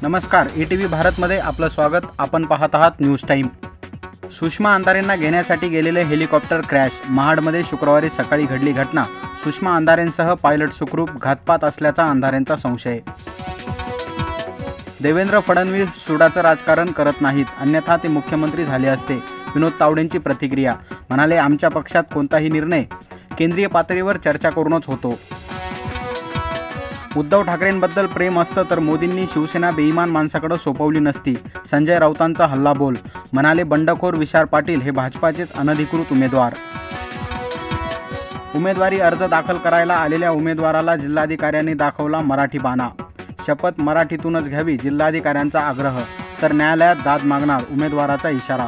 नमस्कार, ETV भारतमध्ये आपलं स्वागत। आपण पाहत आहात न्यूज टाइम। सुषमा अंधारेंना घेण्यासाठी गेलेले हेलिकॉप्टर क्रॅश। महाडमध्ये शुक्रवारी सकाळी घडली घटना। सुषमा अंधारेंसह पायलट सुखरूप, घातपात असल्याचा अंधारेंचा संशय। देवेंद्र फडणवीस सुडाचं राजकारण करत नाहीत, अन्यथा ते मुख्यमंत्री झाले असते। विनोद तावडेंची प्रतिक्रिया, म्हणाले आमच्या पक्षात कोणताही निर्णय केंद्रीय पातळीवर चर्चा करूनच होतो। उद्धव ठाकरेंबद्दल प्रेम असतं तर मोदींनी शिवसेना बेईमान माणसाकडे सोपवली नसती। संजय राऊतांचा हल्लाबोल, म्हणाले बंडखोर विशाल पाटील हे भाजपाचेच अनधिकृत उमेदवार। उमेदवारी अर्ज दाखल करायला आलेल्या उमेदवाराला जिल्हाधिकाऱ्यांनी दाखवला मराठी बाणा। शपथ मराठीतूनच घ्यावी, जिल्हाधिकाऱ्यांचा आग्रह, तर न्यायालयात दाद मागणार, उमेदवाराचा इशारा।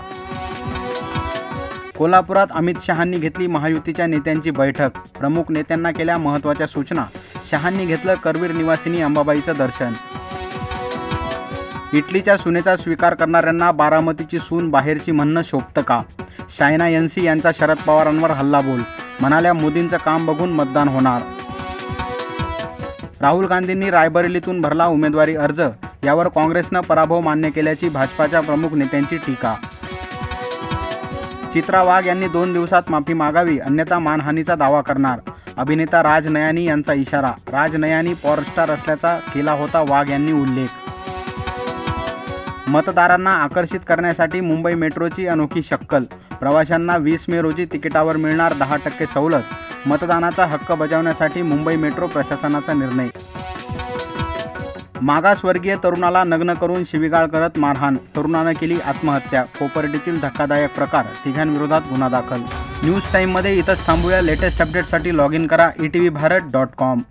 कोल्हापुरात अमित शहांनी घेतली महायुतीच्या नेत्यांची बैठक। प्रमुख नेत्यांना केल्या महत्त्वाच्या सूचना। शहांनी घेतलं करवीर निवासिनी अंबाबाईचं दर्शन। इटलीच्या सुनेचा स्वीकार करणाऱ्यांना बारामतीची सून बाहेरची म्हणणं शोभतं का? शायना एनसी यांचा शरद पवारांवर हल्लाबोल, म्हणाल्या मोदींचं काम बघून मतदान होणार। राहुल गांधींनी रायबरेलीतून भरला उमेदवारी अर्ज, यावर काँग्रेसनं पराभव मान्य केल्याची भाजपाच्या प्रमुख नेत्यांची टीका। चित्रा वाघ यांनी 2 दिवसात माफी मागावी, अन्यथा मानहानीचा दावा करणार। अभिनेता राज नयानी यांचा इशारा। राज नयानी पॉवरस्टार असल्याचा केला होता वाघ यांनी उल्लेख। मतदारांना आकर्षित करण्यासाठी मुंबई मेट्रोची अनोखी शक्कल। प्रवाशांना 20 मे रोजी तिकिटावर मिळणार 10% सवलत। मतदानाचा हक्क बजावण्यासाठी मुंबई मेट्रो प्रशासनाचा निर्णय। मागासवर्गीय तरुणाला नग्न करून शिवीगाळ करत मारहाण, तरुणानं केली आत्महत्या। कोपर्डीतील धक्कादायक प्रकार, तिघांविरोधात गुन्हा दाखल। न्यूज टाइममध्ये इथंच थांबूया। लेटेस्ट अपडेटसाठी लॉग इन करा etvbharat.com।